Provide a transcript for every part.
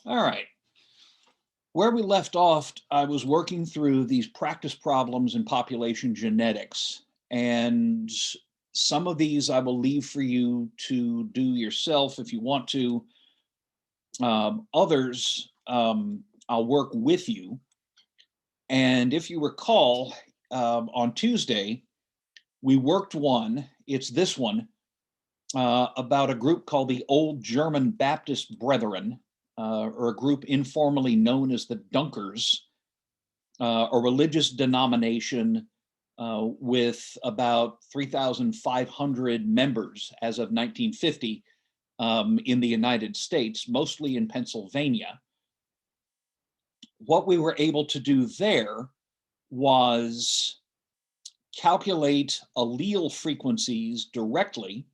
All right. Where we left off, I was working through these practice problems in population genetics, and some of these I will leave for you to do yourself if you want to. Others, I'll work with you. And if you recall, on Tuesday, we worked one, it's this one, about a group called the Old German Baptist Brethren, or a group informally known as the Dunkers, a religious denomination with about 3,500 members as of 1950 in the United States, mostly in Pennsylvania. What we were able to do there was calculate allele frequencies directly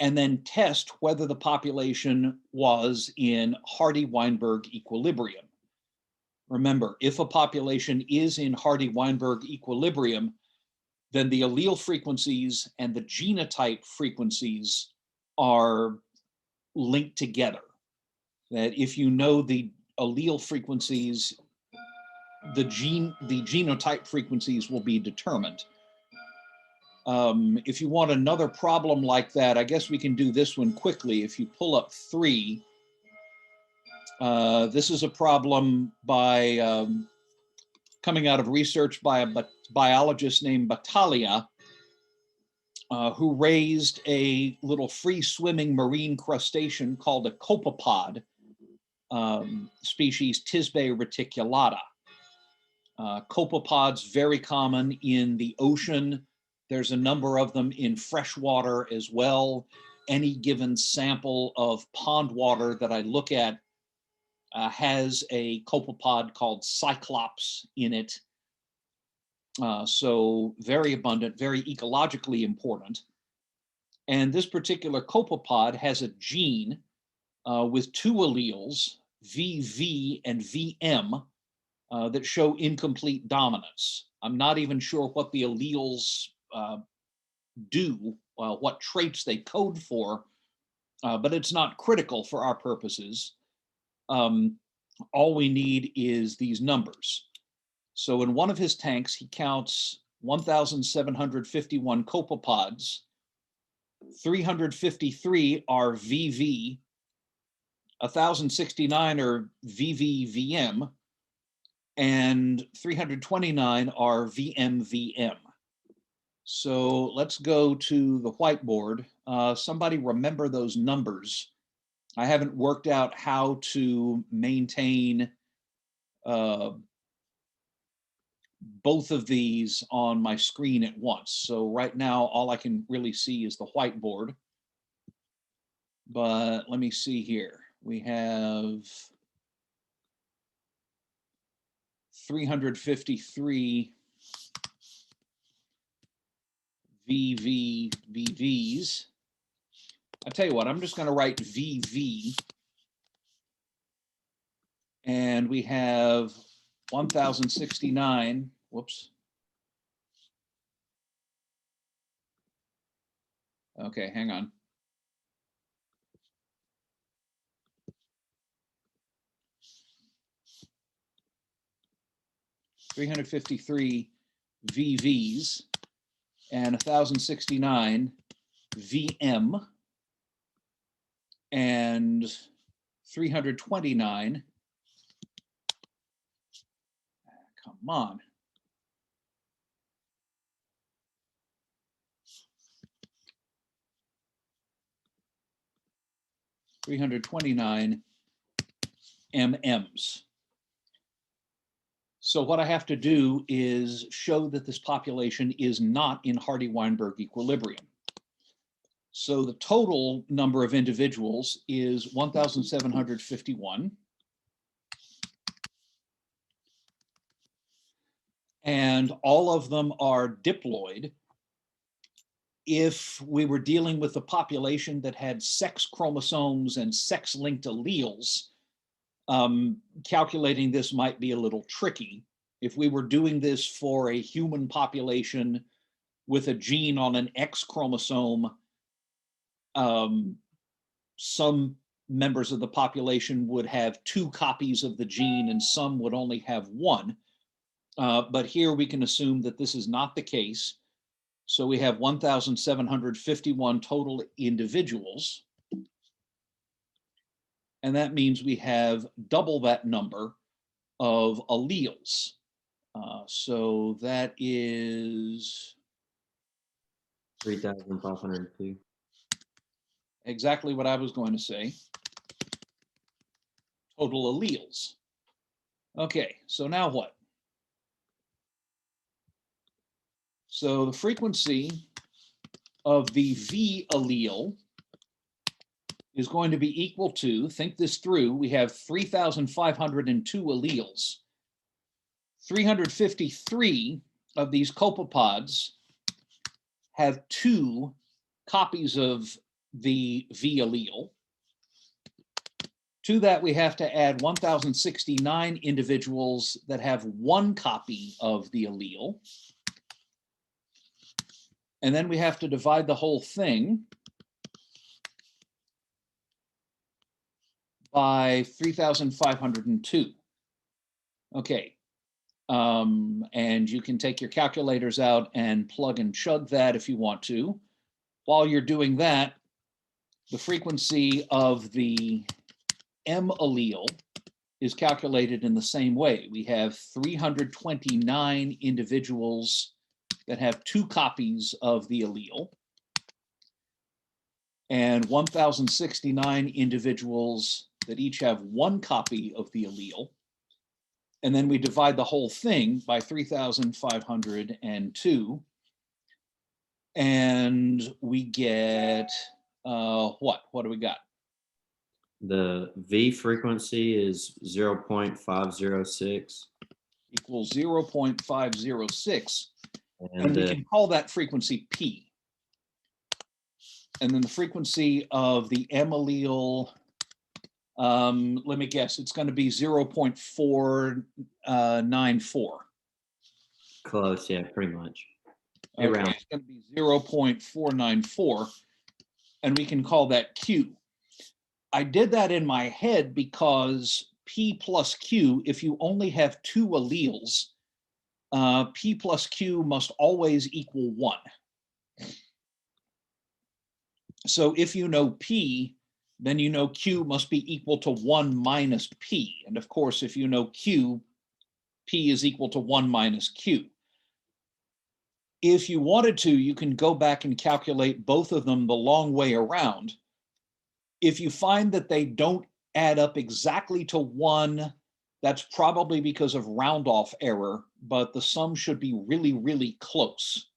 and then test whether the population was in Hardy-Weinberg equilibrium. Remember, if a population is in Hardy-Weinberg equilibrium, then the allele frequencies and the genotype frequencies are linked together. That if you know the allele frequencies, the genotype frequencies will be determined. If you want another problem like that, I guess we can do this one quickly. If you pull up 3, this is a problem by coming out of research by a biologist named Battaglia, who raised a little free-swimming marine crustacean called a copepod, species Tisbe reticulata. Copepods very common in the ocean. There's a number of them in freshwater as well. Any given sample of pond water that I look at has a copepod called Cyclops in it. So very abundant, very ecologically important. And this particular copepod has a gene with 2 alleles, VV and VM, that show incomplete dominance. I'm not even sure what the alleles do, what traits they code for, but it's not critical for our purposes. All we need is these numbers. So in one of his tanks, he counts 1,751 copepods, 353 are VV, 1,069 are VVVM, and 329 are VMVM. So let's go to the whiteboard. Somebody remember those numbers. I haven't worked out how to maintain both of these on my screen at once. So right now, all I can really see is the whiteboard. But let me see here. We have 353 VVs. I tell you what, I'm just going to write VV. And we have 1,069. Whoops. Okay, hang on. $353 VVs and 1,069 VM and 329. Come on. $329 MMs. So what I have to do is show that this population is not in Hardy-Weinberg equilibrium. So the total number of individuals is 1,751. And all of them are diploid. If we were dealing with a population that had sex chromosomes and sex-linked alleles, calculating this might be a little tricky. If we were doing this for a human population with a gene on an X chromosome, some members of the population would have 2 copies of the gene and some would only have 1. But here we can assume that this is not the case. So we have 1,751 total individuals. And that means we have double that number of alleles. So that is 3,502. exactly what I was going to say. Total alleles. Okay, so now what? So the frequency of the V allele is going to be equal to, think this through, we have 3,502 alleles. 353 of these copepods have 2 copies of the V allele. To that, we have to add 1,069 individuals that have 1 copy of the allele. And then we have to divide the whole thing by 3,502. Okay. And you can take your calculators out and plug and chug that if you want to. While you're doing that, the frequency of the M allele is calculated in the same way. We have 329 individuals that have 2 copies of the allele and 1,069 individuals that each have 1 copy of the allele. And then we divide the whole thing by 3,502. And we get, what? What do we got? The V frequency is 0.506. Equals 0.506. And we can call that frequency P. And then the frequency of the M allele, let me guess, it's going to be 0.494. close, yeah, pretty much. Okay, Around. it's going to be 0.494, and we can call that Q. I did that in my head because P plus Q, if you only have 2 alleles, P plus Q must always equal 1. So if you know P, then you know Q must be equal to 1 minus P. And of course, if you know Q, P is equal to 1 minus Q. If you wanted to, you can go back and calculate both of them the long way around. If you find that they don't add up exactly to 1, that's probably because of round off error, but the sum should be really, really close.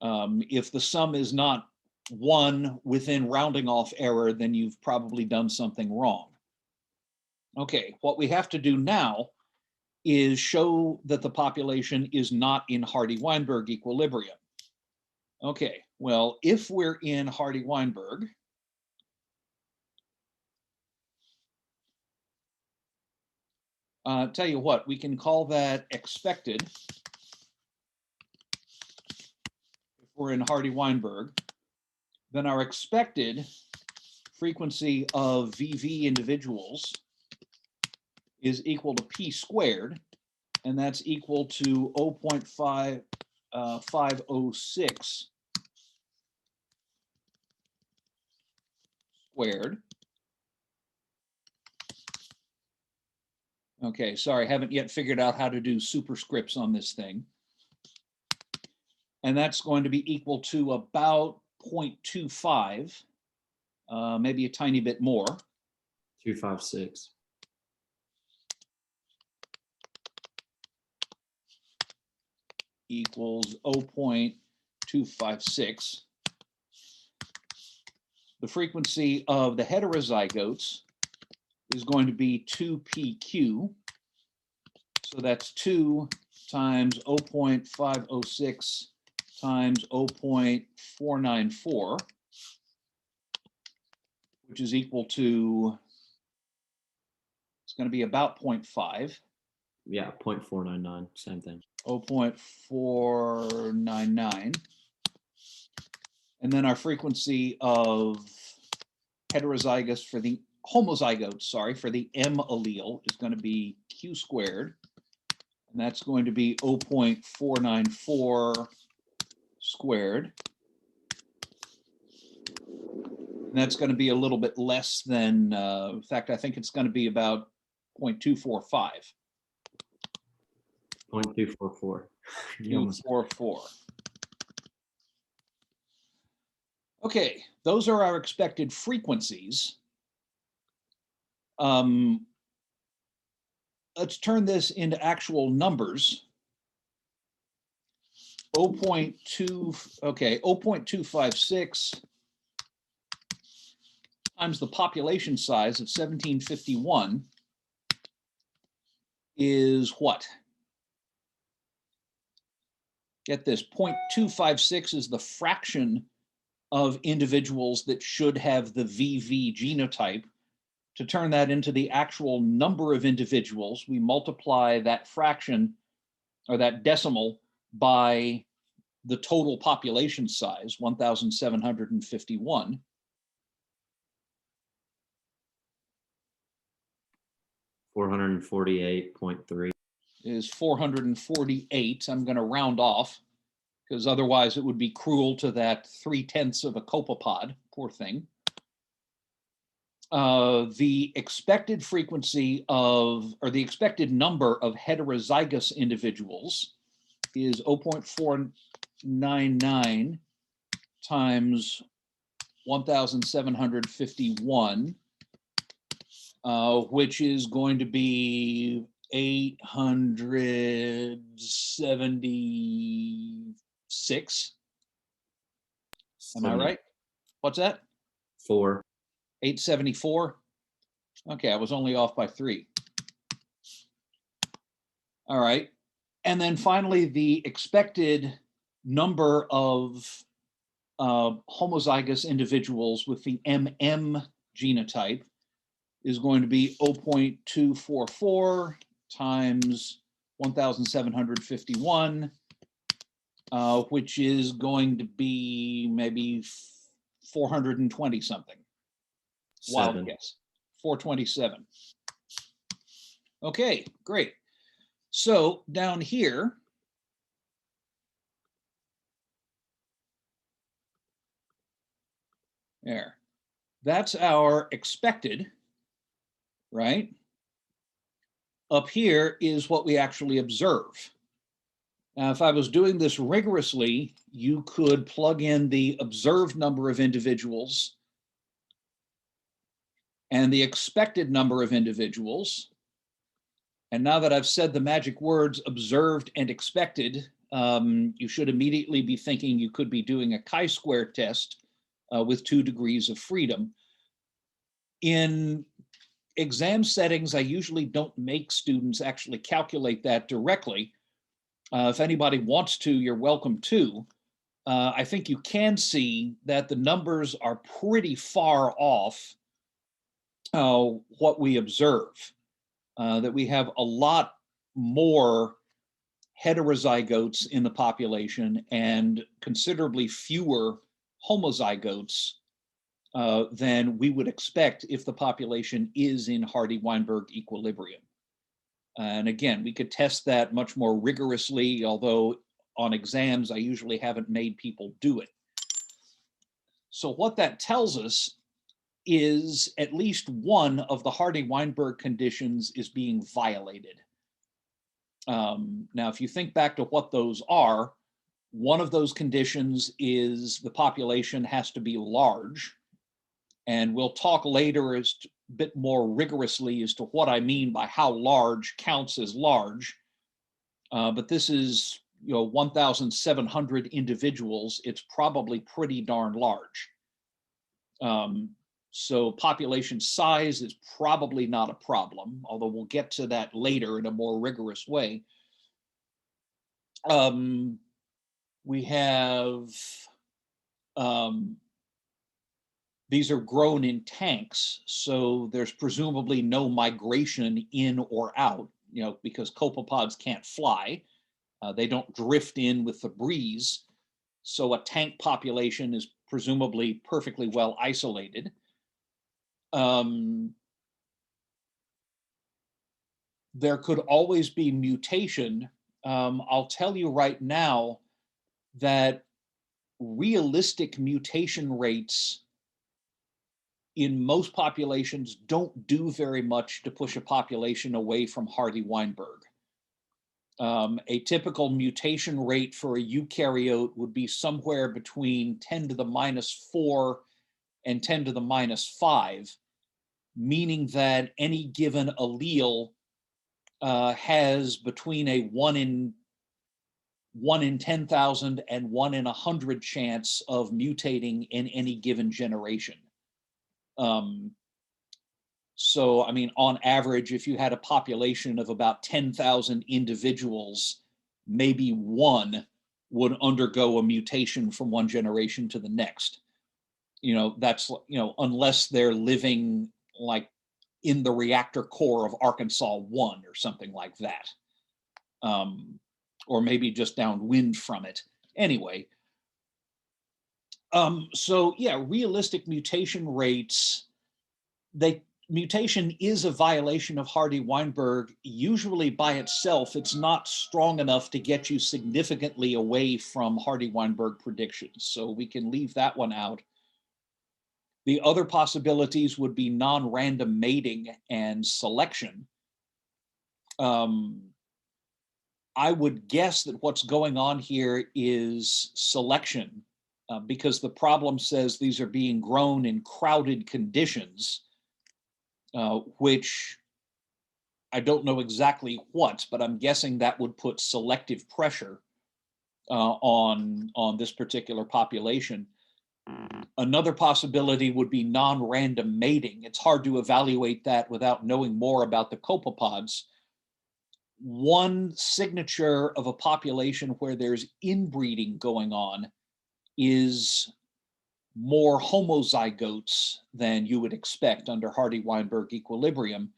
If the sum is not 1 within rounding off error, then you've probably done something wrong. Okay, what we have to do now is show that the population is not in Hardy-Weinberg equilibrium. Okay, well, if we're in Hardy-Weinberg, tell you what, we can call that expected. If we're in Hardy-Weinberg, then our expected frequency of VV individuals is equal to P squared, and that's equal to 0.506 squared. Okay, sorry, haven't yet figured out how to do superscripts on this thing. And that's going to be equal to about 0.25, maybe a tiny bit more. 256. Equals 0.256. The frequency of the heterozygotes is going to be 2PQ. So that's 2 times 0.506 times 0.494, which is equal to, it's going to be about 0.5. Yeah, 0.499, same thing. 0.499. And then our frequency of heterozygous for the homozygotes, sorry, for the M allele is going to be Q squared. And that's going to be 0.494 squared. And that's going to be a little bit less than, in fact, I think it's going to be about 0.245. 0.244. 244. Okay, those are our expected frequencies. Let's turn this into actual numbers. 0.256 times the population size of 1751 is what? Get this, 0.256 is the fraction of individuals that should have the VV genotype. To turn that into the actual number of individuals, we multiply that fraction or that decimal by the total population size, 1,751. 448.3 is 448. I'm going to round off because otherwise it would be cruel to that 3/10 of a copepod, poor thing. The expected frequency of, or the expected number of heterozygous individuals is 0.499 times 1,751, which is going to be 876. Am I right? What's that? 4. 874. Okay, I was only off by 3. All right. And then finally, the expected number of homozygous individuals with the MM genotype is going to be 0.244 times 1,751, which is going to be maybe 420 something. Wild guess. 427. Okay, great. So down here, there, that's our expected, right? Up here is what we actually observe. Now, if I was doing this rigorously, you could plug in the observed number of individuals and the expected number of individuals. And now that I've said the magic words observed and expected, you should immediately be thinking you could be doing a chi-square test with 2 degrees of freedom. In exam settings, I usually don't make students actually calculate that directly. If anybody wants to, you're welcome to. I think you can see that the numbers are pretty far off what we observe. That we have a lot more heterozygotes in the population and considerably fewer homozygotes than we would expect if the population is in Hardy-Weinberg equilibrium. And again, we could test that much more rigorously, although on exams, I usually haven't made people do it. So what that tells us is at least one of the Hardy-Weinberg conditions is being violated. Now, if you think back to what those are, one of those conditions is the population has to be large. And we'll talk later as a bit more rigorously as to what I mean by how large counts as large. But this is, 1,700 individuals. It's probably pretty darn large. So population size is probably not a problem, although we'll get to that later in a more rigorous way. We have, these are grown in tanks, so there's presumably no migration in or out, because copepods can't fly. They don't drift in with the breeze. So a tank population is presumably perfectly well isolated. There could always be mutation. I'll tell you right now that realistic mutation rates in most populations don't do very much to push a population away from Hardy-Weinberg. A typical mutation rate for a eukaryote would be somewhere between 10 to the -4 and 10 to the -5, meaning that any given allele has between a 1 in 10,000 and 1 in 100 chance of mutating in any given generation. So, I mean, on average, if you had a population of about 10,000 individuals, maybe one would undergo a mutation from one generation to the next. That's, unless they're living like in the reactor core of Arkansas 1 or something like that. Or maybe just downwind from it. Anyway, so yeah, realistic mutation rates, mutation is a violation of Hardy-Weinberg. Usually by itself, it's not strong enough to get you significantly away from Hardy-Weinberg predictions. So we can leave that one out. The other possibilities would be non-random mating and selection. I would guess that what's going on here is selection, because the problem says these are being grown in crowded conditions, which I don't know exactly what, but I'm guessing that would put selective pressure on this particular population. Another possibility would be non-random mating. It's hard to evaluate that without knowing more about the copepods. One signature of a population where there's inbreeding going on is more homozygotes than you would expect under Hardy-Weinberg equilibrium.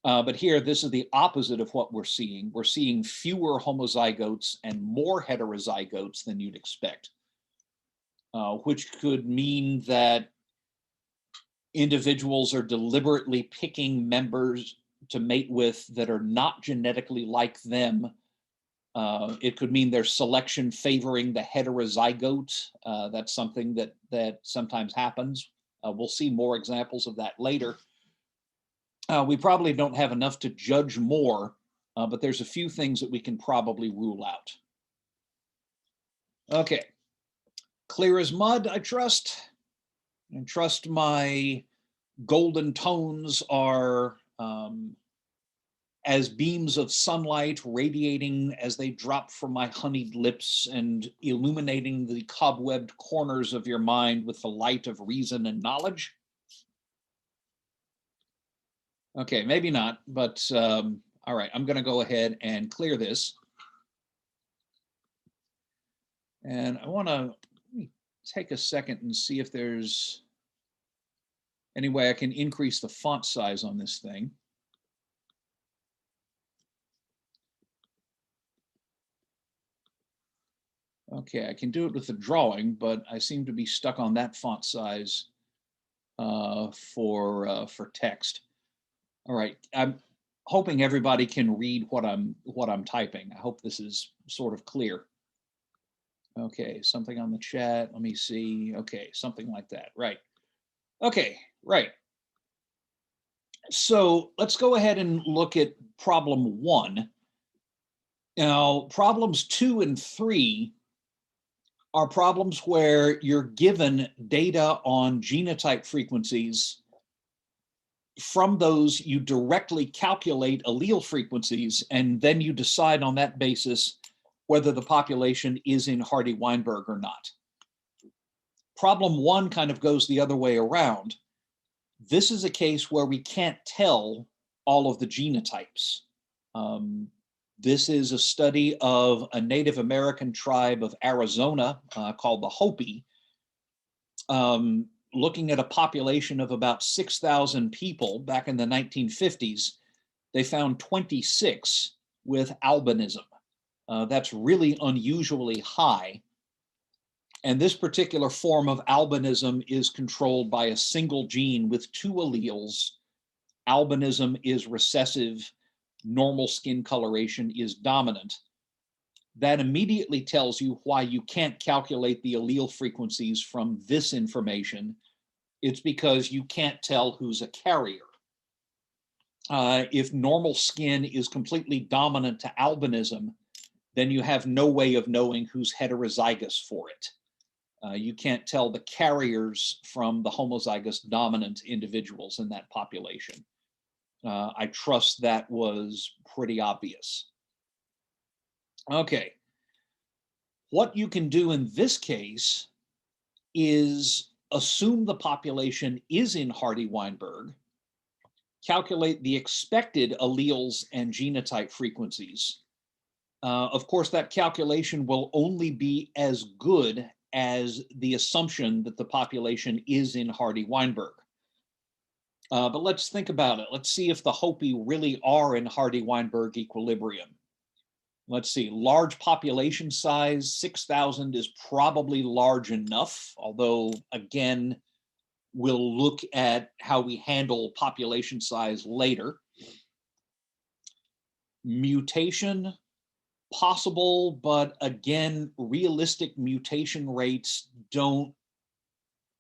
But here, this is the opposite of what we're seeing. We're seeing fewer homozygotes and more heterozygotes than you'd expect, which could mean that individuals are deliberately picking members to mate with that are not genetically like them. It could mean there's selection favoring the heterozygote. That's something that sometimes happens. We'll see more examples of that later. We probably don't have enough to judge more, but there's a few things that we can probably rule out. Okay, clear as mud, I trust. And trust my golden tones are as beams of sunlight radiating as they drop from my honeyed lips and illuminating the cobwebbed corners of your mind with the light of reason and knowledge. Okay, maybe not, but all right, I'm going to go ahead and clear this. And I want to take a second and see if there's any way I can increase the font size on this thing. Okay, I can do it with the drawing, but I seem to be stuck on that font size for text. All right, I'm hoping everybody can read what I'm typing. I hope this is sort of clear. Okay, something on the chat. Let me see. Okay, something like that. Right. Okay, right. So let's go ahead and look at problem 1. Now, problems 2 and 3 are problems where you're given data on genotype frequencies. From those, you directly calculate allele frequencies, and then you decide on that basis whether the population is in Hardy-Weinberg or not. Problem 1 kind of goes the other way around. This is a case where we can't tell all of the genotypes. This is a study of a Native American tribe of Arizona called the Hopi, looking at a population of about 6,000 people back in the 1950s. They found 26 with albinism. That's really unusually high. And this particular form of albinism is controlled by a single gene with two alleles. Albinism is recessive, normal skin coloration is dominant. That immediately tells you why you can't calculate the allele frequencies from this information. It's because you can't tell who's a carrier. If normal skin is completely dominant to albinism, then you have no way of knowing who's heterozygous for it. You can't tell the carriers from the homozygous dominant individuals in that population. I trust that was pretty obvious. Okay. What you can do in this case is assume the population is in Hardy-Weinberg, calculate the expected alleles and genotype frequencies. Of course, that calculation will only be as good as the assumption that the population is in Hardy-Weinberg. But let's think about it. Let's see if the Hopi really are in Hardy-Weinberg equilibrium. Let's see, large population size, 6,000 is probably large enough, although again, we'll look at how we handle population size later. Mutation, possible, but again, realistic mutation rates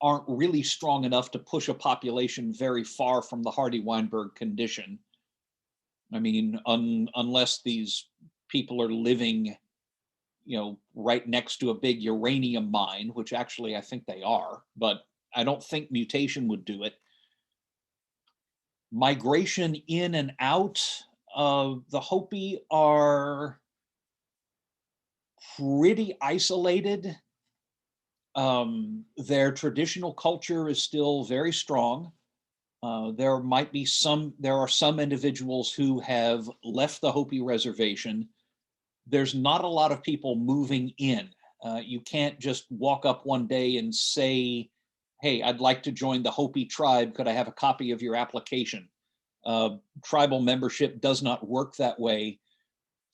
aren't really strong enough to push a population very far from the Hardy-Weinberg condition. I mean, unless these people are living, right next to a big uranium mine, which actually I think they are, but I don't think mutation would do it. Migration in and out of the Hopi are pretty isolated. Their traditional culture is still very strong. There are some individuals who have left the Hopi reservation. There's not a lot of people moving in. You can't just walk up one day and say, hey, I'd like to join the Hopi tribe. Could I have a copy of your application? Tribal membership does not work that way.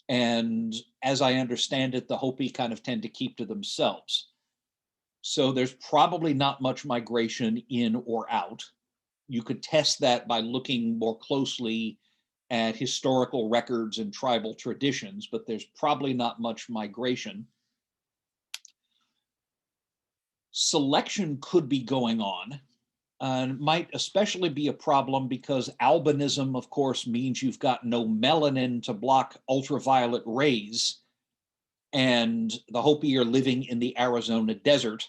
And as I understand it, the Hopi kind of tend to keep to themselves. So there's probably not much migration in or out. You could test that by looking more closely at historical records and tribal traditions, but there's probably not much migration. Selection could be going on, and might especially be a problem because albinism, of course, means you've got no melanin to block ultraviolet rays, and the Hopi are living in the Arizona desert.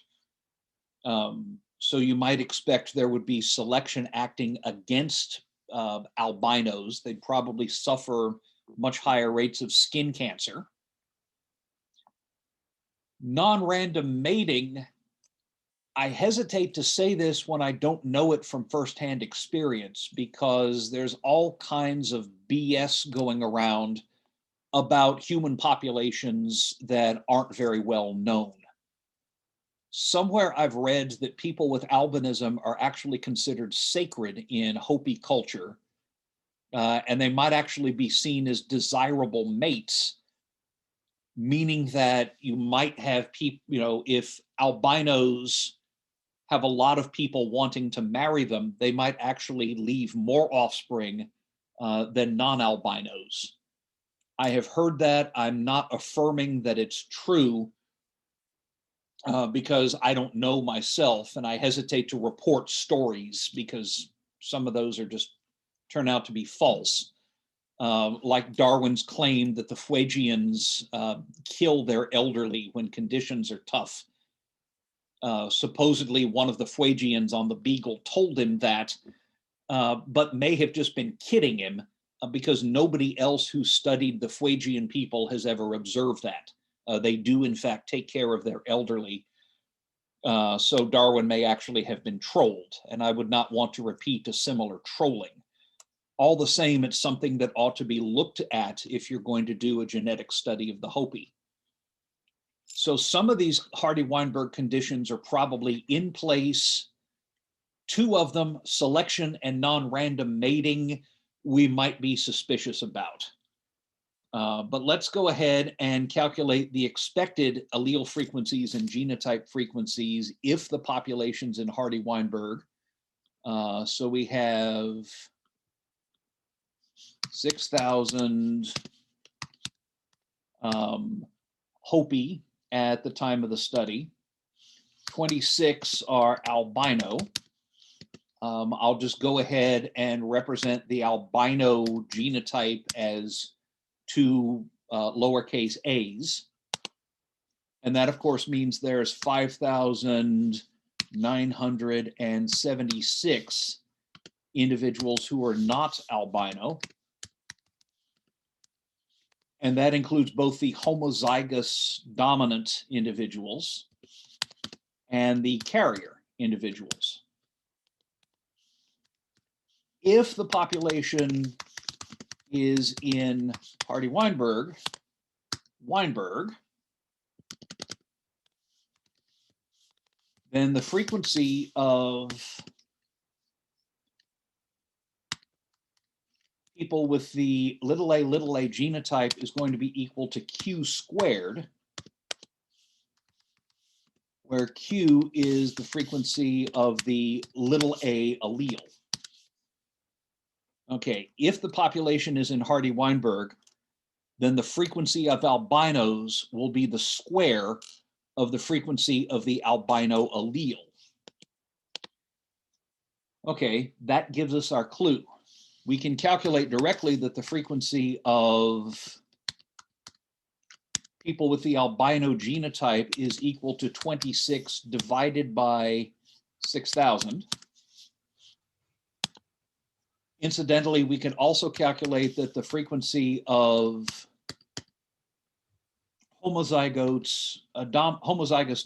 So you might expect there would be selection acting against albinos. They'd probably suffer much higher rates of skin cancer. Non-random mating, I hesitate to say this when I don't know it from firsthand experience, because there's all kinds of BS going around about human populations that aren't very well known. Somewhere I've read that people with albinism are actually considered sacred in Hopi culture, and they might actually be seen as desirable mates, meaning that you might have people, if albinos have a lot of people wanting to marry them, they might actually leave more offspring than non-albinos. I have heard that. I'm not affirming that it's true, because I don't know myself, and I hesitate to report stories because some of those are just turn out to be false. Like Darwin's claim that the Fuegians kill their elderly when conditions are tough. Supposedly one of the Fuegians on the Beagle told him that, but may have just been kidding him, because nobody else who studied the Fuegian people has ever observed that. They do, in fact, take care of their elderly. So Darwin may actually have been trolled, and I would not want to repeat a similar trolling. All the same, it's something that ought to be looked at if you're going to do a genetic study of the Hopi. So some of these Hardy-Weinberg conditions are probably in place. Two of them, selection and non-random mating, we might be suspicious about. But let's go ahead and calculate the expected allele frequencies and genotype frequencies if the population's in Hardy-Weinberg. So we have 6,000 Hopi at the time of the study. 26 are albino. I'll just go ahead and represent the albino genotype as 2 lowercase a's. And that, of course, means there's 5,976 individuals who are not albino. And that includes both the homozygous dominant individuals and the carrier individuals. If the population is in Hardy-Weinberg, then the frequency of people with the a genotype is going to be equal to Q squared, where Q is the frequency of the a allele. Okay, if the population is in Hardy-Weinberg, then the frequency of albinos will be the square of the frequency of the albino allele. Okay, that gives us our clue. We can calculate directly that the frequency of people with the albino genotype is equal to 26 divided by 6,000. Incidentally, we can also calculate that the frequency of homozygous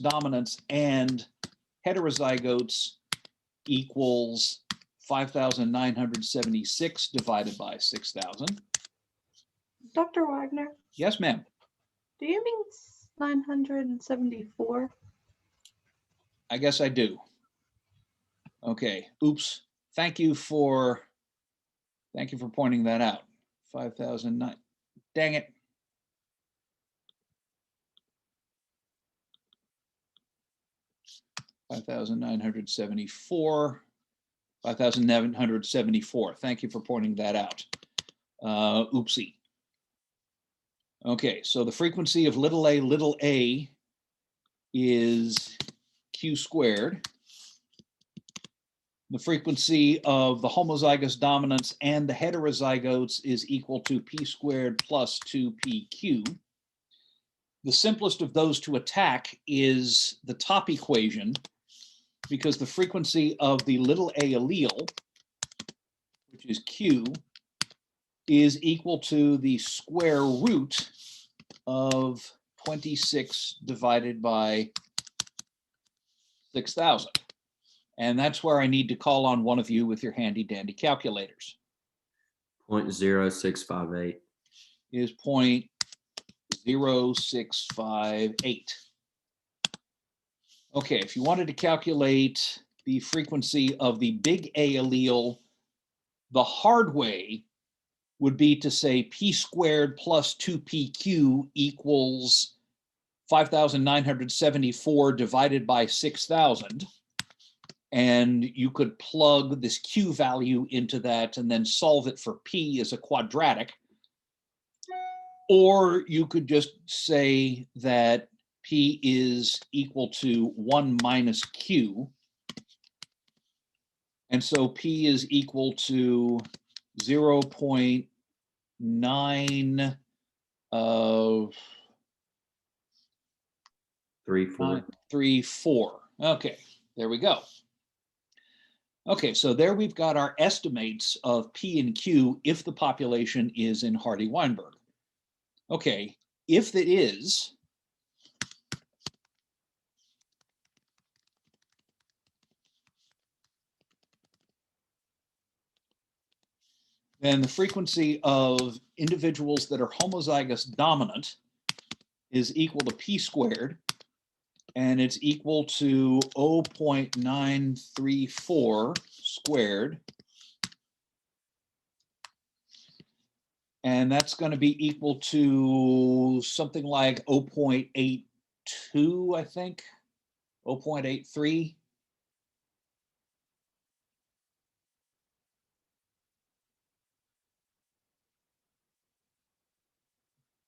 dominance and heterozygotes equals 5,976 divided by 6,000. Dr. Wagner, Yes, ma'am. do you mean 974? I guess I do. Okay. Oops. Thank you for pointing that out. 5,009. Dang it. $5,974. 5,974. Thank you for pointing that out. Oopsie. Okay, so the frequency of a is Q squared. The frequency of the homozygous dominance and the heterozygotes is equal to P squared plus 2PQ. The simplest of those to attack is the top equation, because the frequency of the a allele, which is Q, is equal to the square root of 26 divided by 6,000. And that's where I need to call on one of you with your handy dandy calculators. 0.0658. Is 0.0658. Okay, if you wanted to calculate the frequency of the big A allele, the hard way would be to say P squared plus 2PQ equals 5,974 divided by 6,000. And you could plug this Q value into that and then solve it for P as a quadratic. Or you could just say that P is equal to 1 minus Q. And so P is equal to 0.9 34. Okay, there we go. Okay, so there we've got our estimates of P and Q if the population is in Hardy-Weinberg. Okay, if it is, then the frequency of individuals that are homozygous dominant is equal to P squared, and it's equal to 0.934 squared. And that's going to be equal to something like 0.82, I think, 0.83.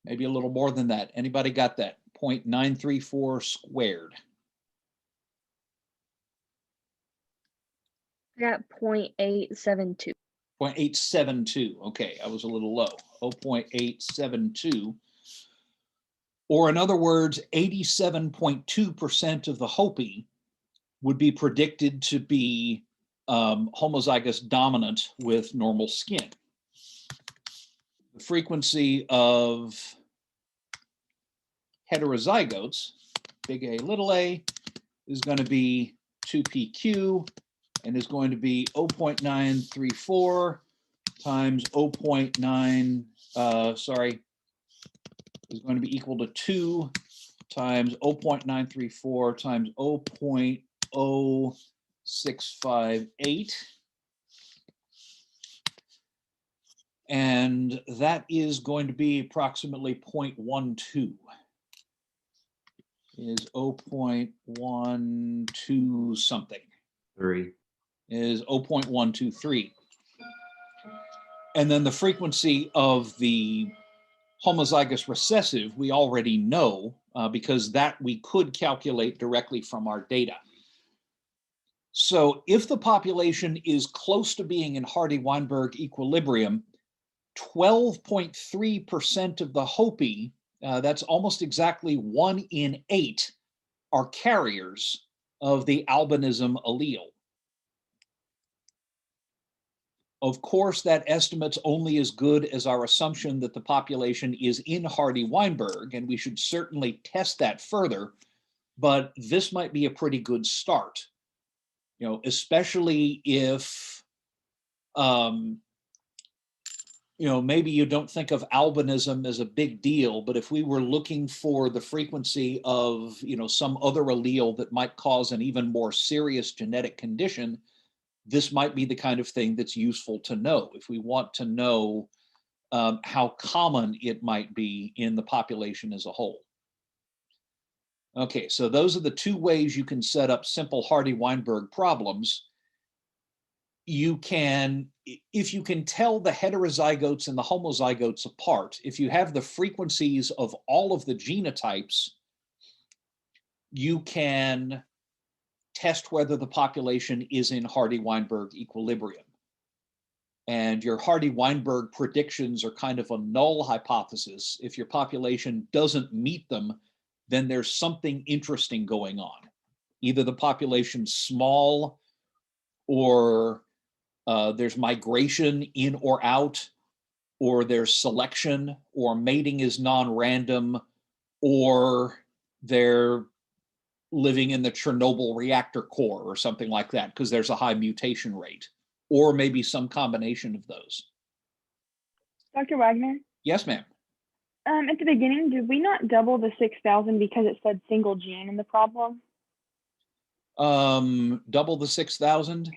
Maybe a little more than that. Anybody got that? 0.934 squared. I got 0.872. 0.872. Okay, I was a little low. 0.872. Or in other words, 87.2% of the Hopi would be predicted to be homozygous dominant with normal skin. The frequency of heterozygotes, big A, little a, is going to be 2PQ and is going to be 0.934 times 0.9, is going to be equal to 2 times 0.934 times 0.0658. And that is going to be approximately 0.12. Is 0.12 something. 3. Is 0.123. And then the frequency of the homozygous recessive, we already know because that we could calculate directly from our data. So if the population is close to being in Hardy-Weinberg equilibrium, 12.3% of the Hopi, that's almost exactly 1 in 8, are carriers of the albinism allele. Of course, that estimate's only as good as our assumption that the population is in Hardy-Weinberg, and we should certainly test that further, but this might be a pretty good start, you know, especially if, you know, maybe you don't think of albinism as a big deal, but if we were looking for the frequency of, you know, some other allele that might cause an even more serious genetic condition, this might be the kind of thing that's useful to know if we want to know how common it might be in the population as a whole. Okay, so those are the two ways you can set up simple Hardy-Weinberg problems. You can, if you can tell the heterozygotes and the homozygotes apart, if you have the frequencies of all of the genotypes, you can test whether the population is in Hardy-Weinberg equilibrium. And your Hardy-Weinberg predictions are kind of a null hypothesis. If your population doesn't meet them, then there's something interesting going on. Either the population's small, or there's migration in or out, or there's selection, or mating is non-random, or they're living in the Chernobyl reactor core or something like that because there's a high mutation rate, or maybe some combination of those. Dr. Wagner? Yes, ma'am. At the beginning, did we not double the 6,000 because it said single gene in the problem? Double the 6,000?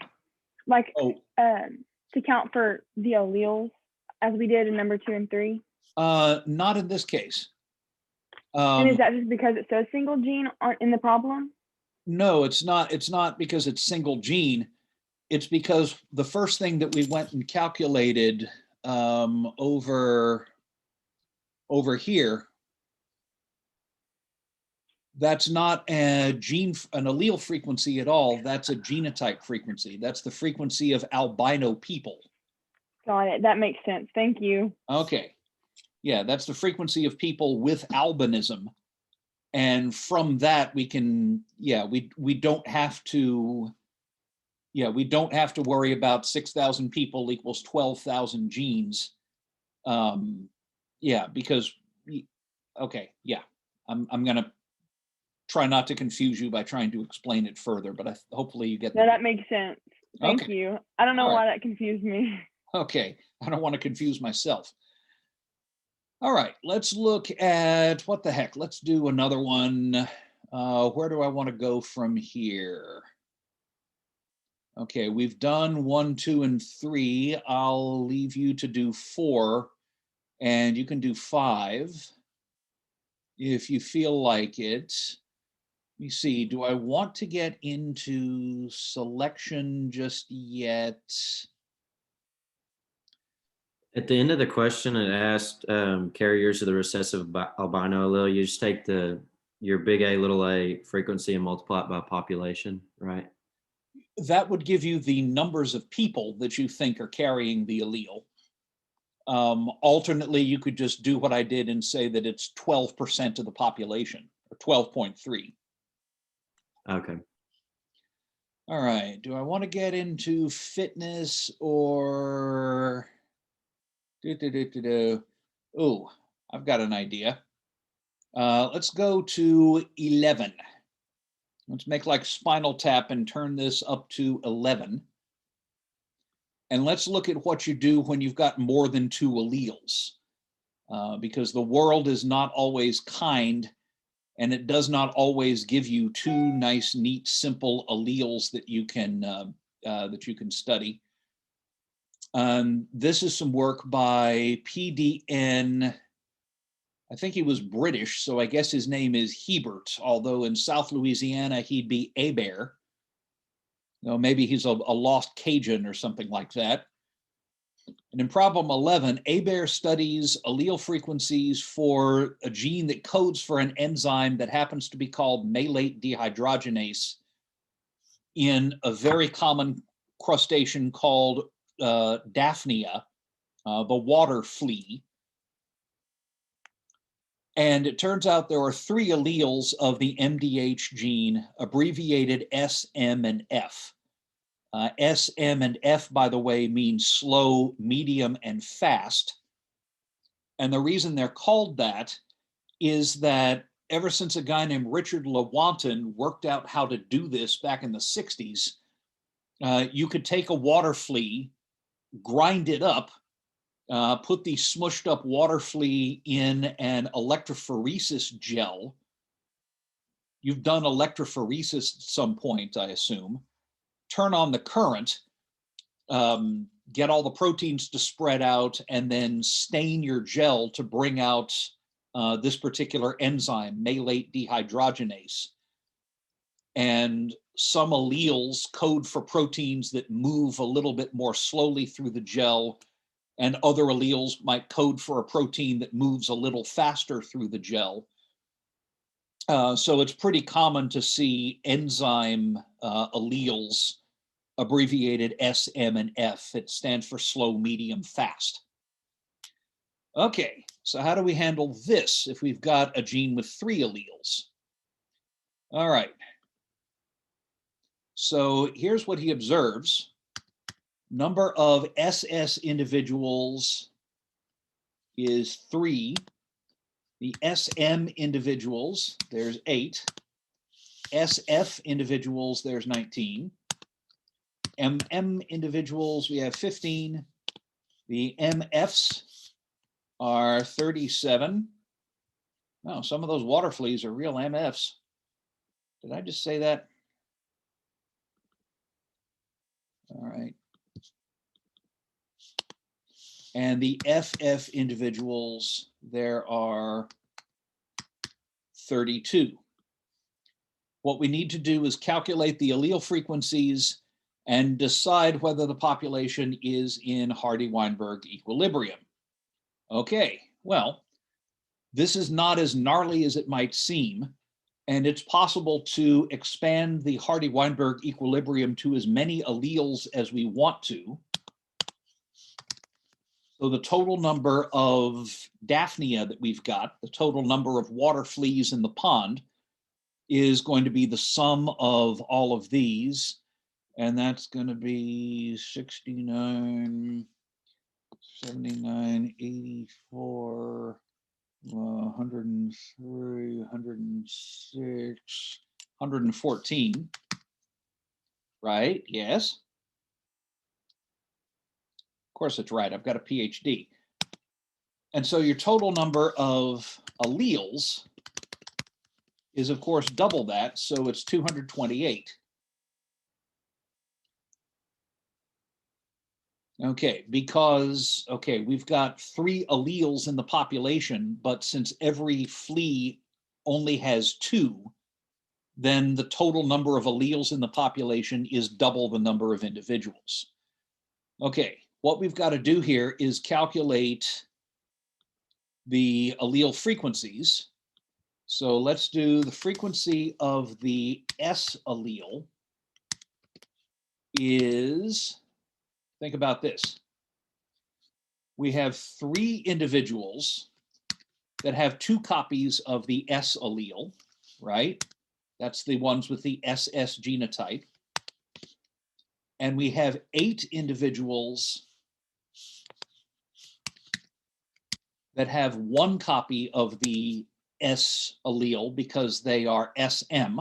Like, Oh, to count for the alleles as we did in number 2 and 3? not in this case. And is that just because it says single gene in the problem? No, it's not. It's not because it's single gene. It's because the first thing that we went and calculated over here, that's not an allele frequency at all. That's a genotype frequency. That's the frequency of albino people. Got it. That makes sense. Thank you. Okay. Yeah, that's the frequency of people with albinism. And from that, we can, yeah, we don't have to, yeah, we don't have to worry about 6,000 people equals 12,000 genes. Yeah, because, okay, yeah, I'm going to try not to confuse you by trying to explain it further, but hopefully you get No, that makes sense. Thank Okay. you. I don't know All why right. that confused me. Okay, I don't want to confuse myself. All right, let's look at, what the heck, let's do another one. Where do I want to go from here? Okay, we've done 1, 2, and 3. I'll leave you to do 4. And you can do 5 if you feel like it. Let me see, do I want to get into selection just yet? At the end of the question, it asked carriers of the recessive albino allele. You just take your big A, little a frequency and multiply it by population, right? That would give you the numbers of people that you think are carrying the allele. Alternately, you could just do what I did and say that it's 12% of the population, or 12.3. Okay. All right, do I want to get into fitness or... Oh, I've got an idea. Let's go to 11. Let's make like Spinal Tap and turn this up to 11. And let's look at what you do when you've got more than 2 alleles. Because the world is not always kind, and it does not always give you 2 nice, neat, simple alleles that you can study. This is some work by PDN. I think he was British, so I guess his name is Hebert, although in South Louisiana, he'd be Hebert. Maybe he's a lost Cajun or something like that. And in problem 11, Hebert studies allele frequencies for a gene that codes for an enzyme that happens to be called malate dehydrogenase in a very common crustacean called Daphnia, the water flea. And it turns out there are 3 alleles of the MDH gene, abbreviated S, M, and F. S, M, and F, by the way, means slow, medium, and fast. And the reason they're called that is that ever since a guy named Richard Lewontin worked out how to do this back in the 60s, you could take a water flea, grind it up, put the smushed up water flea in an electrophoresis gel. You've done electrophoresis at some point, I assume. Turn on the current, get all the proteins to spread out, and then stain your gel to bring out this particular enzyme, malate dehydrogenase. And some alleles code for proteins that move a little bit more slowly through the gel, and other alleles might code for a protein that moves a little faster through the gel. So it's pretty common to see enzyme alleles abbreviated S, M, and F. It stands for slow, medium, fast. Okay, so how do we handle this if we've got a gene with 3 alleles? All right. So here's what he observes. Number of SS individuals is 3. The SM individuals, there's 8. SF individuals, there's 19. MM individuals, we have 15. The MFs are 37. Oh, some of those water fleas are real MFs. Did I just say that? All right. And the FF individuals, there are 32. What we need to do is calculate the allele frequencies and decide whether the population is in Hardy-Weinberg equilibrium. Okay, well, this is not as gnarly as it might seem, and it's possible to expand the Hardy-Weinberg equilibrium to as many alleles as we want to. So the total number of Daphnia that we've got, the total number of water fleas in the pond, is going to be the sum of all of these. And that's going to be 69, 79, 84, 103, 106, 114. Right? Yes. Of course it's right. I've got a PhD. And so your total number of alleles is, of course, double that. So it's 228. Okay, because, okay, we've got 3 alleles in the population, but since every flea only has 2, then the total number of alleles in the population is double the number of individuals. Okay, what we've got to do here is calculate the allele frequencies. So let's do the frequency of the S allele is, think about this. We have 3 individuals that have 2 copies of the S allele, right? That's the ones with the SS genotype. And we have 8 individuals that have 1 copy of the S allele because they are SM.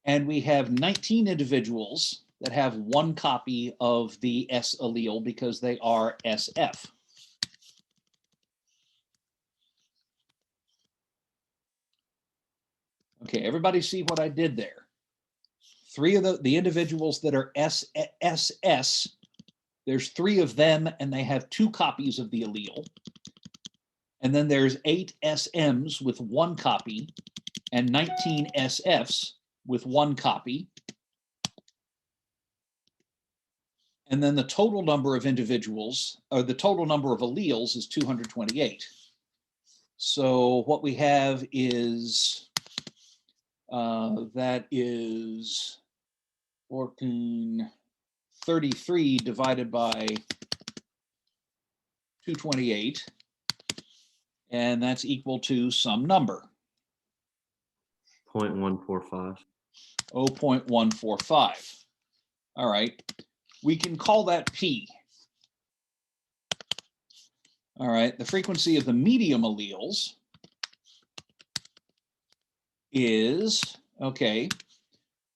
And we have 19 individuals that have 1 copy of the S allele because they are SF. Okay, everybody see what I did there? 3 of the individuals that are SS, there's 3 of them and they have 2 copies of the allele. And then there's 8 SMs with 1 copy and 19 SFs with 1 copy. And then the total number of individuals, or the total number of alleles, is 228. So what we have is, that is 1433 divided by 228, and that's equal to some number. 0.145. 0.145. All right, we can call that P. All right, the frequency of the medium alleles is, okay,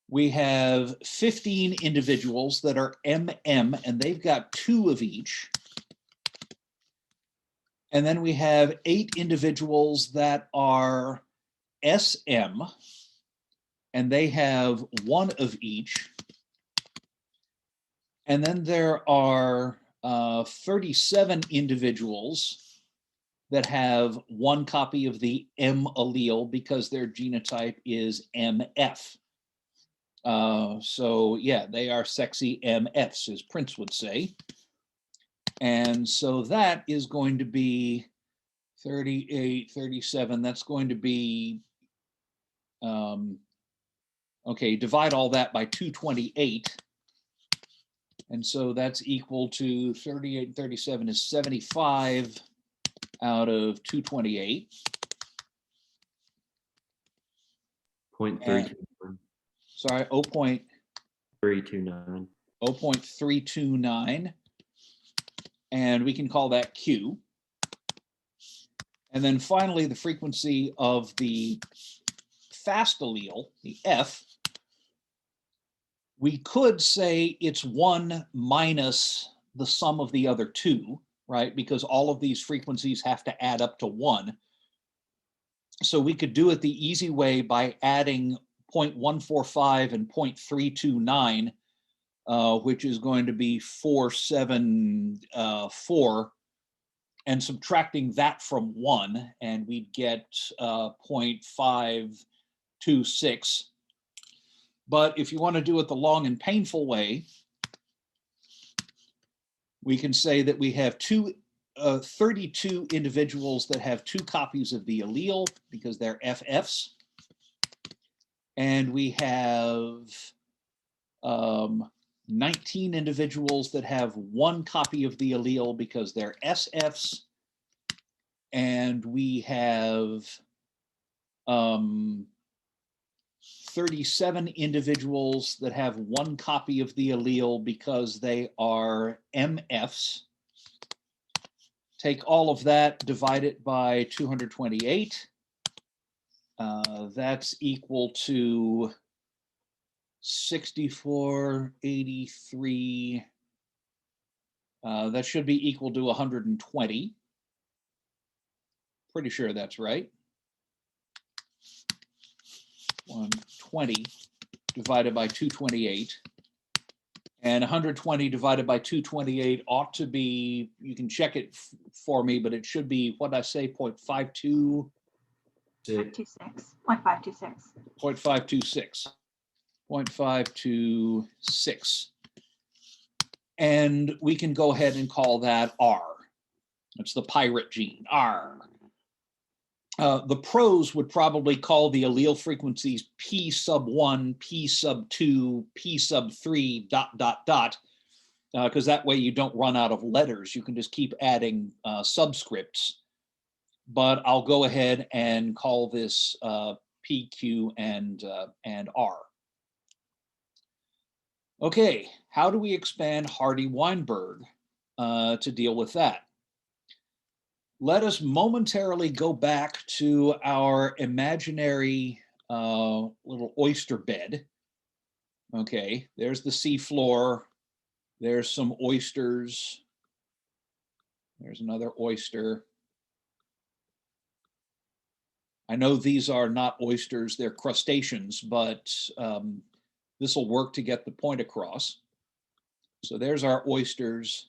we have 15 individuals that are MM, and they've got 2 of each. And then we have 8 individuals that are SM, and they have 1 of each. And then there are 37 individuals that have 1 copy of the M allele because their genotype is MF. So yeah, they are sexy MFs, as Prince would say. And so that is going to be 38, 37. That's going to be, okay, divide all that by 228. And so that's equal to 38 and 37 is 75 out of 228. 0.329. Sorry, 329. 0.329. And we can call that Q. And then finally, the frequency of the fast allele, the F, we could say it's 1 minus the sum of the other 2, right? Because all of these frequencies have to add up to 1. So we could do it the easy way by adding 0.145 and 0.329, which is going to be 474, and subtracting that from 1, and we'd get 0.526. But if you want to do it the long and painful way, we can say that we have 32 individuals that have 2 copies of the allele because they're FFs. And we have 19 individuals that have 1 copy of the allele because they're SFs. And we have 37 individuals that have 1 copy of the allele because they are MFs. Take all of that, divide it by 228. That's equal to 6483. That should be equal to 120. Pretty sure that's right. 120 divided by 228. And 120 divided by 228 ought to be, you can check it for me, but it should be, what did I say, 0.52? 0.526. 0.526. 0.526. 0.526. And we can go ahead and call that R. It's the pirate gene, R. The pros would probably call the allele frequencies P sub 1, P sub 2, P sub 3, ... Because that way you don't run out of letters. You can just keep adding subscripts. But I'll go ahead and call this P, Q, and R. Okay, how do we expand Hardy-Weinberg to deal with that? Let us momentarily go back to our imaginary little oyster bed. Okay, there's the sea floor. There's some oysters. There's another oyster. I know these are not oysters, they're crustaceans, but this will work to get the point across. So there's our oysters.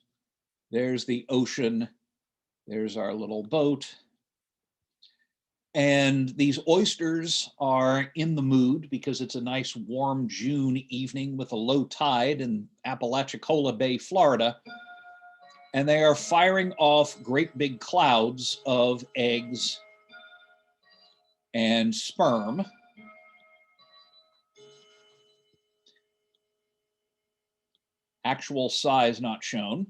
There's the ocean. There's our little boat. And these oysters are in the mood because it's a nice warm June evening with a low tide in Apalachicola Bay, Florida. And they are firing off great big clouds of eggs and sperm. Actual size not shown,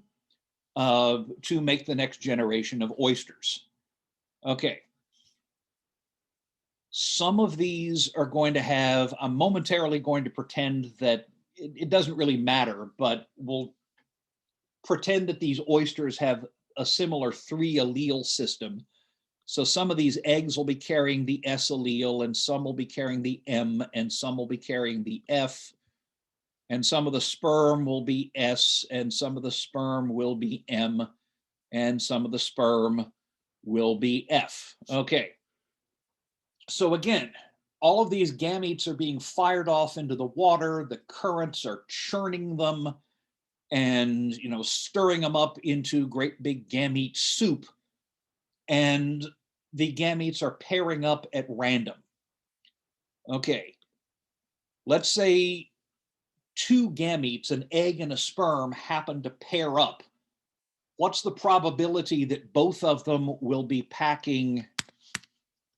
to make the next generation of oysters. Okay. Some of these are going to have, I'm momentarily going to pretend that it doesn't really matter, but we'll pretend that these oysters have a similar 3 allele system. So some of these eggs will be carrying the S allele, and some will be carrying the M, and some will be carrying the F, and some of the sperm will be S, and some of the sperm will be M, and some of the sperm will be F. Okay. So again, all of these gametes are being fired off into the water. The currents are churning them and, you know, stirring them up into great big gamete soup. And the gametes are pairing up at random. Okay. Let's say 2 gametes, an egg and a sperm, happen to pair up. What's the probability that both of them will be packing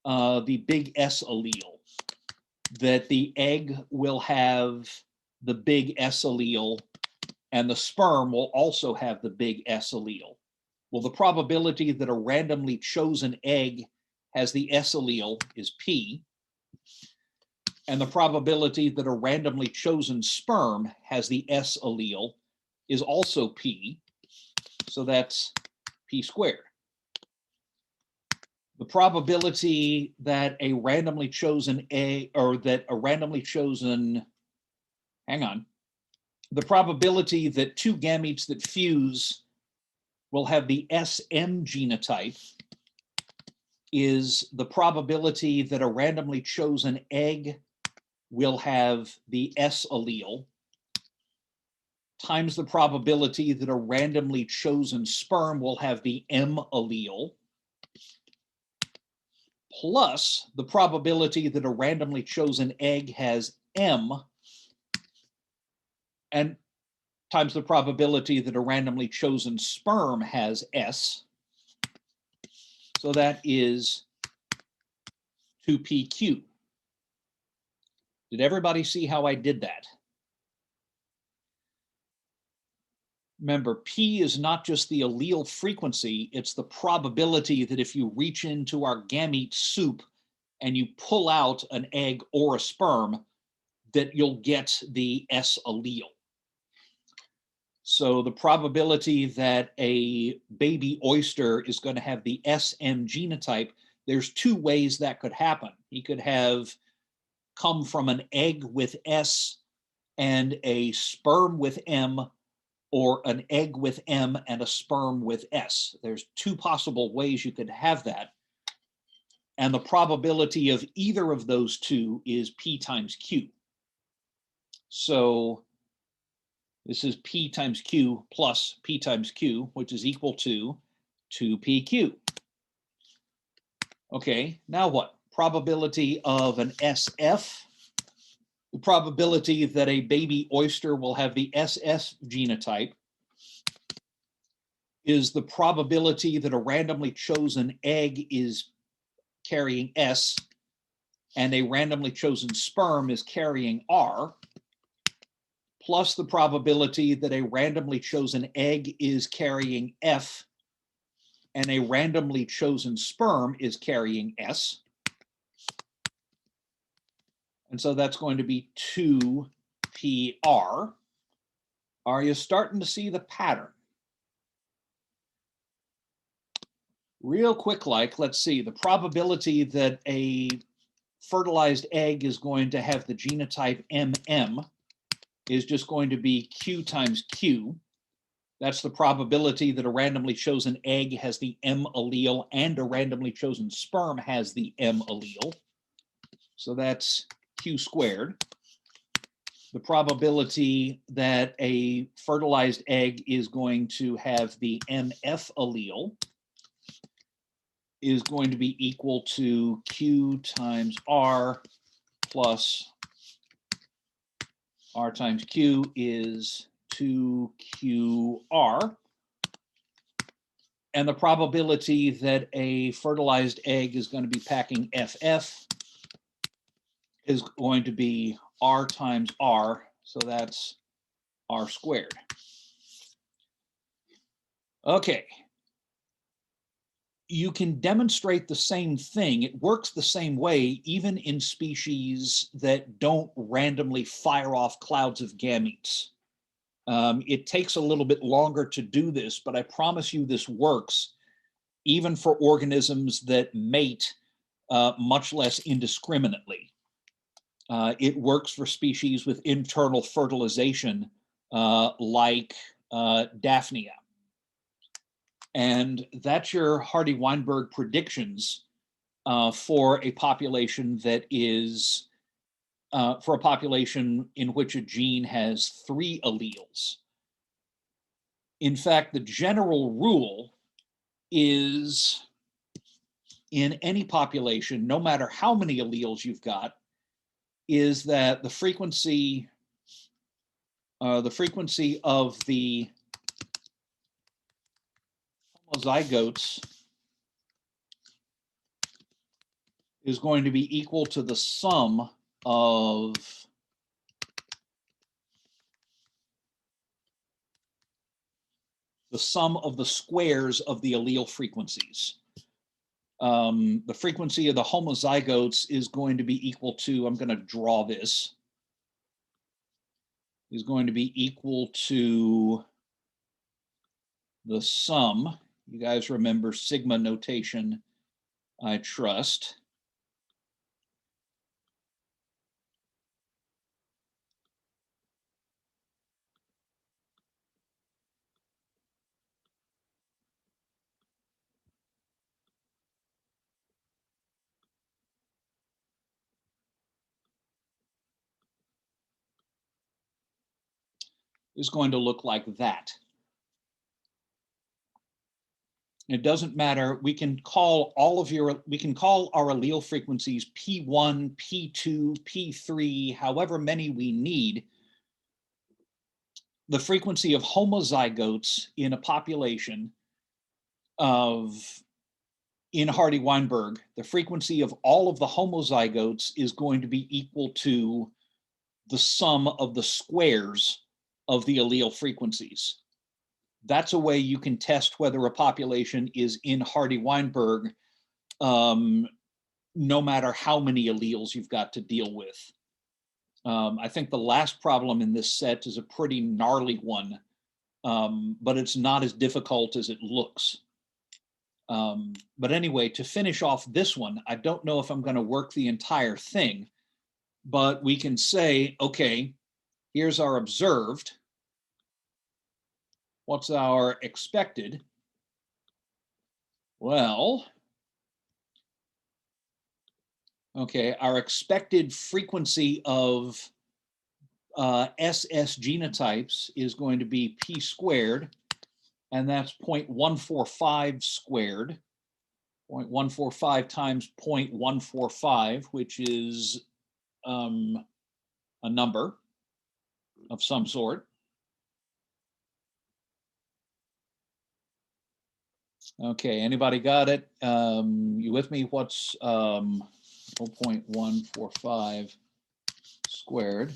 the big S allele? That the egg will have the big S allele and the sperm will also have the big S allele. Well, the probability that a randomly chosen egg has the S allele is P, and the probability that a randomly chosen sperm has the S allele is also P, so that's P squared. The probability that a randomly chosen the probability that 2 gametes that fuse will have the SM genotype is the probability that a randomly chosen egg will have the S allele times the probability that a randomly chosen sperm will have the M allele plus the probability that a randomly chosen egg has M and times the probability that a randomly chosen sperm has S. So that is 2PQ. Did everybody see how I did that? Remember, P is not just the allele frequency, it's the probability that if you reach into our gamete soup and you pull out an egg or a sperm, that you'll get the S allele. So the probability that a baby oyster is going to have the SM genotype, there's 2 ways that could happen. He could have come from an egg with S and a sperm with M, or an egg with M and a sperm with S. There's 2 possible ways you could have that. And the probability of either of those 2 is P times Q. So This is P times Q plus P times Q, which is equal to 2PQ. Okay, now what? Probability of an SF. The probability that a baby oyster will have the SS genotype is the probability that a randomly chosen egg is carrying S and a randomly chosen sperm is carrying R, plus the probability that a randomly chosen egg is carrying F and a randomly chosen sperm is carrying S. And so that's going to be 2PR. Are you starting to see the pattern? Real quick, let's see, the probability that a fertilized egg is going to have the genotype MM is just going to be Q times Q. That's the probability that a randomly chosen egg has the M allele and a randomly chosen sperm has the M allele. So that's Q squared. The probability that a fertilized egg is going to have the MF allele is going to be equal to Q times R plus R times Q is 2QR. And the probability that a fertilized egg is going to be packing FF is going to be R times R, so that's R squared. Okay. You can demonstrate the same thing. It works the same way, even in species that don't randomly fire off clouds of gametes. It takes a little bit longer to do this, but I promise you this works, even for organisms that mate much less indiscriminately. It works for species with internal fertilization, like Daphnia. And that's your Hardy-Weinberg predictions for a population that is, for a population in which a gene has 3 alleles. In fact, the general rule is in any population, no matter how many alleles you've got, is that the frequency of the homozygotes is going to be equal to the sum of the squares of the allele frequencies. The frequency of the homozygotes is going to be equal to, I'm going to draw this, is going to be equal to the sum. You guys remember sigma notation, I trust. Is going to look like that. It doesn't matter. We can call our allele frequencies P1, P2, P3, however many we need. The frequency of homozygotes in a population in Hardy-Weinberg, the frequency of all of the homozygotes is going to be equal to the sum of the squares of the allele frequencies. That's a way you can test whether a population is in Hardy-Weinberg, no matter how many alleles you've got to deal with. I think the last problem in this set is a pretty gnarly one, but it's not as difficult as it looks. But anyway, to finish off this one, I don't know if I'm going to work the entire thing, but we can say, okay, here's our observed. What's our expected? Well, okay, our expected frequency of SS genotypes is going to be p squared, and that's 0.145 squared. 0.145 times 0.145, which is a number of some sort. Okay, anybody got it? You with me? What's 0.145 squared?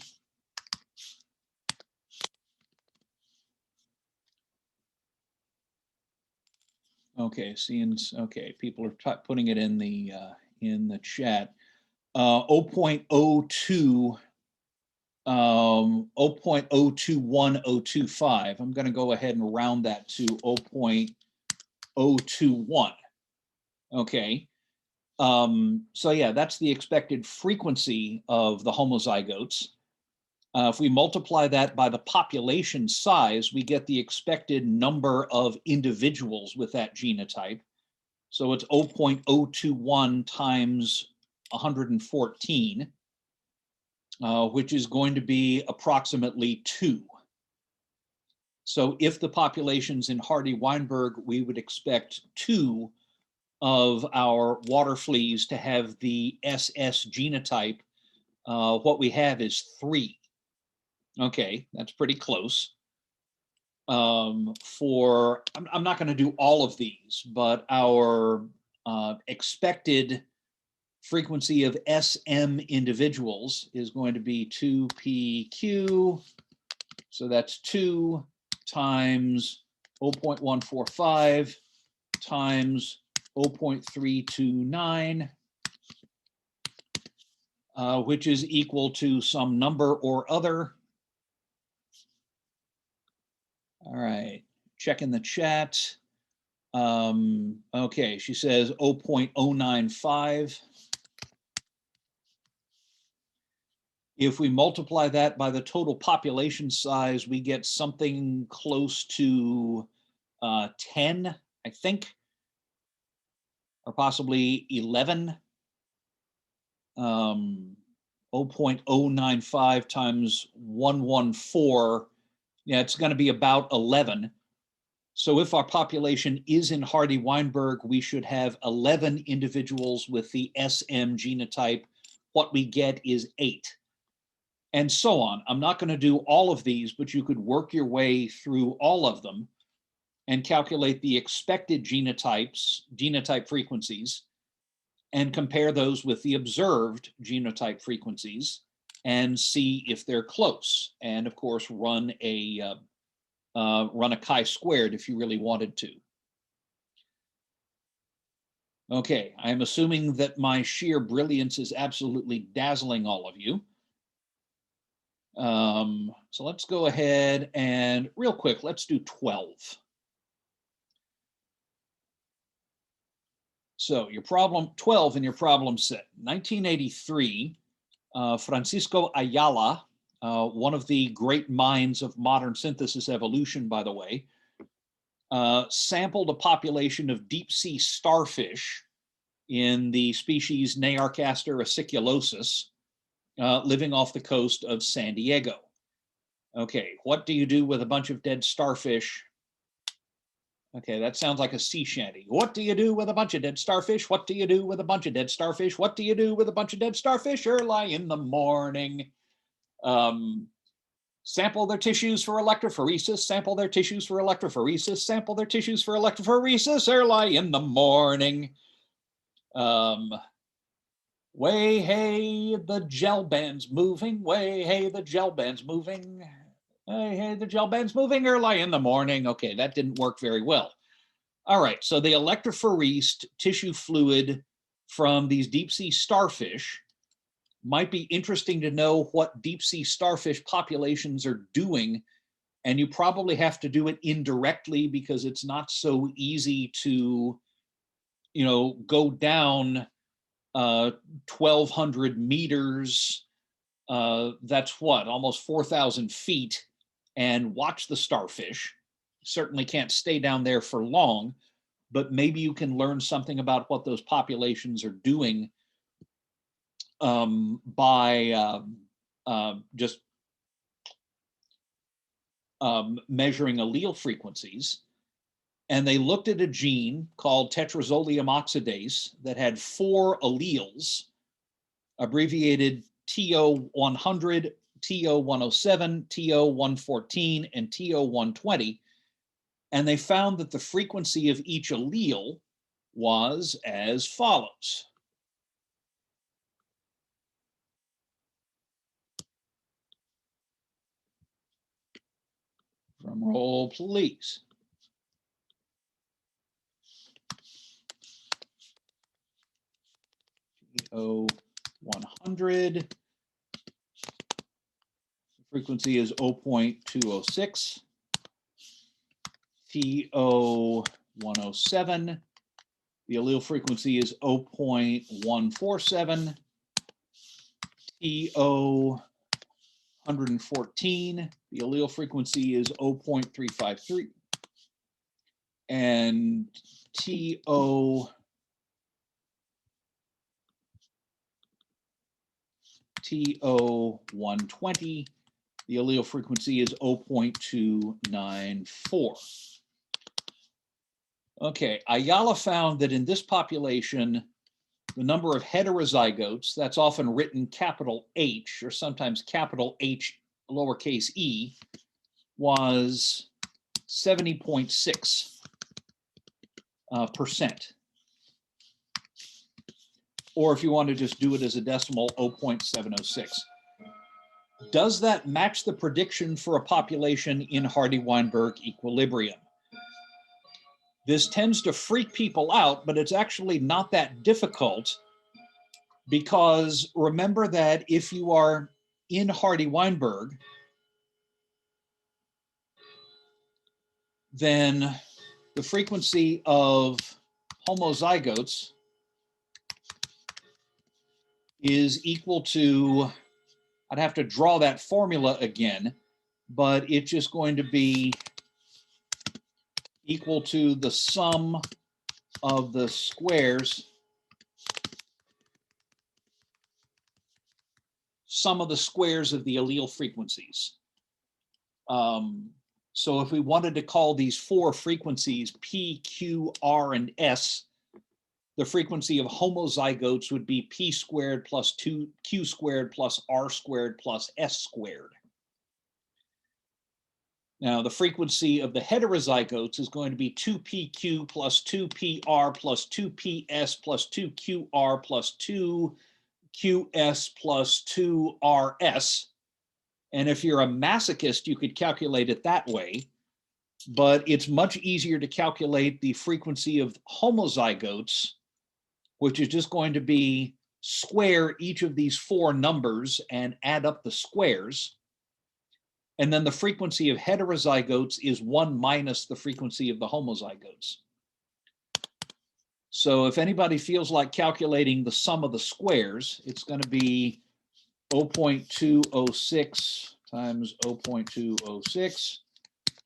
Okay, okay, people are putting it in the chat. 0.02 0.021025. I'm going to go ahead and round that to 0.021. Okay. So yeah, that's the expected frequency of the homozygotes. If we multiply that by the population size, we get the expected number of individuals with that genotype. So it's 0.021 times 114. Which is going to be approximately 2. So if the population's in Hardy-Weinberg, we would expect 2 of our water fleas to have the SS genotype. What we have is 3. Okay, that's pretty close. I'm not going to do all of these, but our expected frequency of SM individuals is going to be 2PQ. So that's 2 times 0.145 times 0.329, which is equal to some number or other. All right, checking the chat. Okay, she says 0.095. If we multiply that by the total population size, we get something close to 10, I think, or possibly 11. 0.095 times 114, yeah, it's going to be about 11. So if our population is in Hardy-Weinberg, we should have 11 individuals with the SM genotype. What we get is 8. And so on. I'm not going to do all of these, but you could work your way through all of them and calculate the expected genotype frequencies, and compare those with the observed genotype frequencies and see if they're close. And of course, run a chi-squared if you really wanted to. Okay, I'm assuming that my sheer brilliance is absolutely dazzling all of you. So let's go ahead and real quick, let's do 12. So your problem 12 in your problem set. 1983, Francisco Ayala, one of the great minds of modern synthesis evolution, by the way, sampled a population of deep sea starfish in the species Nearchastor aciculosus, living off the coast of San Diego. Okay, what do you do with a bunch of dead starfish? Okay, that sounds like a sea shanty. What do you do with a bunch of dead starfish? What do you do with a bunch of dead starfish? What do you do with a bunch of dead starfish early in the morning? Sample their tissues for electrophoresis, sample their tissues for electrophoresis, sample their tissues for electrophoresis early in the morning. Way, hey, the gel band's moving. Way, hey, the gel band's moving. Hey, hey, the gel band's moving early in the morning. Okay, that didn't work very well. All right, so the electrophoresed tissue fluid from these deep sea starfish might be interesting to know what deep sea starfish populations are doing. And you probably have to do it indirectly because it's not so easy to, go down 1,200 meters. That's what, almost 4,000 feet, and watch the starfish. Certainly can't stay down there for long, but maybe you can learn something about what those populations are doing by just measuring allele frequencies. And they looked at a gene called tetrazolium oxidase that had 4 alleles, abbreviated TO100, TO107, TO114, and TO120. And they found that the frequency of each allele was as follows. Drum roll, please. TO100. Frequency is 0.206. TO107. The allele frequency is 0.147. TO114. The allele frequency is 0.353. And TO120, the allele frequency is 0.294. Okay, Ayala found that in this population, the number of heterozygotes, that's often written capital H or sometimes capital H lowercase e, was 70.6%. Or if you want to just do it as a decimal, 0.706. Does that match the prediction for a population in Hardy-Weinberg equilibrium? This tends to freak people out, but it's actually not that difficult, because remember that if you are in Hardy-Weinberg, then the frequency of homozygotes is equal to, I'd have to draw that formula again, but it's just going to be equal to the sum of the squares, of the allele frequencies. So if we wanted to call these 4 frequencies P, Q, R, and S, the frequency of homozygotes would be P squared plus 2Q squared plus R squared plus S squared. Now, the frequency of the heterozygotes is going to be 2PQ plus 2PR plus 2PS plus 2QR plus 2QS plus 2RS. And if you're a masochist, you could calculate it that way. But it's much easier to calculate the frequency of homozygotes, which is just going to be square each of these 4 numbers and add up the squares. And then the frequency of heterozygotes is 1 minus the frequency of the homozygotes. So if anybody feels like calculating the sum of the squares, it's going to be 0.206 times 0.206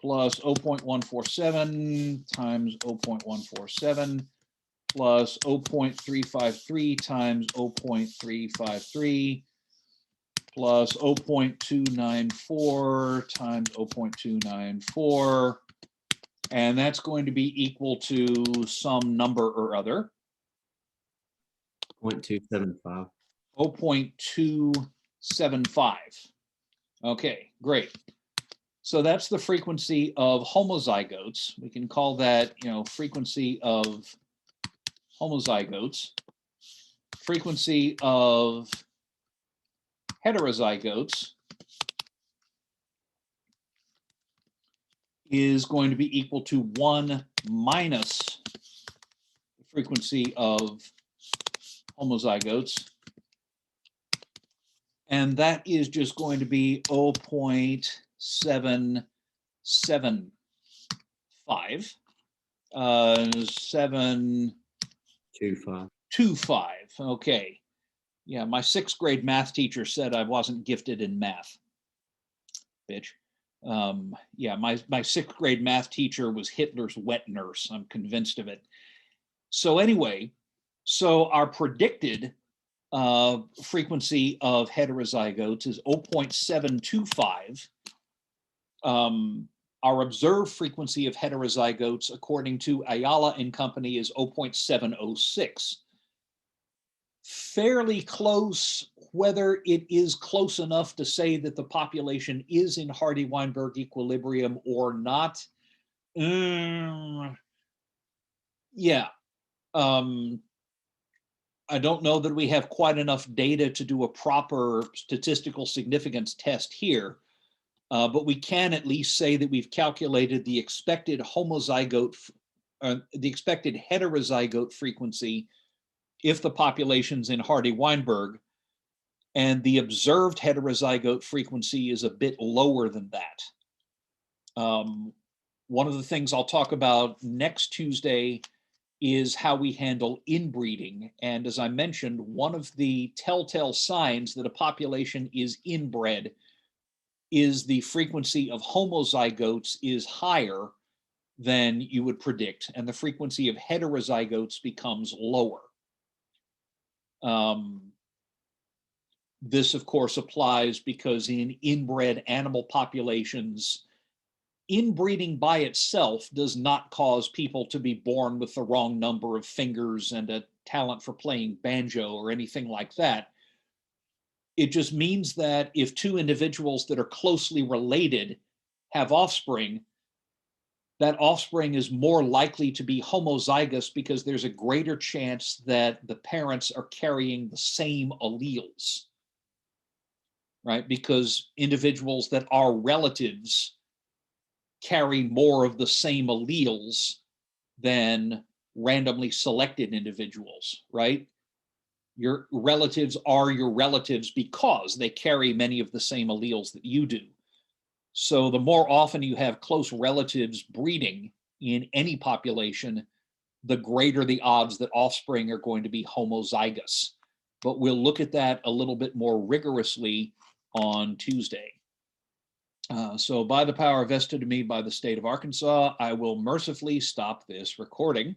plus 0.147 times 0.147 plus 0.353 times 0.353 plus 0.294 times 0.294, and that's going to be equal to some number or other. 0.275. 0.275. Okay, great. So that's the frequency of homozygotes. We can call that, frequency of homozygotes. Frequency of heterozygotes is going to be equal to 1 minus the frequency of homozygotes. And that is just going to be 0.775. 725. Okay. Yeah, my 6th grade math teacher said I wasn't gifted in math. Bitch. Yeah, my 6th grade math teacher was Hitler's wet nurse. I'm convinced of it. So anyway, so our predicted frequency of heterozygotes is 0.725. Our observed frequency of heterozygotes, according to Ayala and Company, is 0.706. Fairly close. Whether it is close enough to say that the population is in Hardy-Weinberg equilibrium or not, yeah. I don't know that we have quite enough data to do a proper statistical significance test here, but we can at least say that we've calculated the expected homozygote, the expected heterozygote frequency if the population's in Hardy-Weinberg, and the observed heterozygote frequency is a bit lower than that. One of the things I'll talk about next Tuesday is how we handle inbreeding. And as I mentioned, one of the telltale signs that a population is inbred is the frequency of homozygotes is higher than you would predict, and the frequency of heterozygotes becomes lower. This, of course, applies because in inbred animal populations, inbreeding by itself does not cause people to be born with the wrong number of fingers and a talent for playing banjo or anything like that. It just means that if two individuals that are closely related have offspring, that offspring is more likely to be homozygous because there's a greater chance that the parents are carrying the same alleles, right? Because individuals that are relatives carry more of the same alleles than randomly selected individuals, right? Your relatives are your relatives because they carry many of the same alleles that you do. So the more often you have close relatives breeding in any population, the greater the odds that offspring are going to be homozygous. But we'll look at that a little bit more rigorously on Tuesday. So by the power vested to me by the state of Arkansas, I will mercifully stop this recording.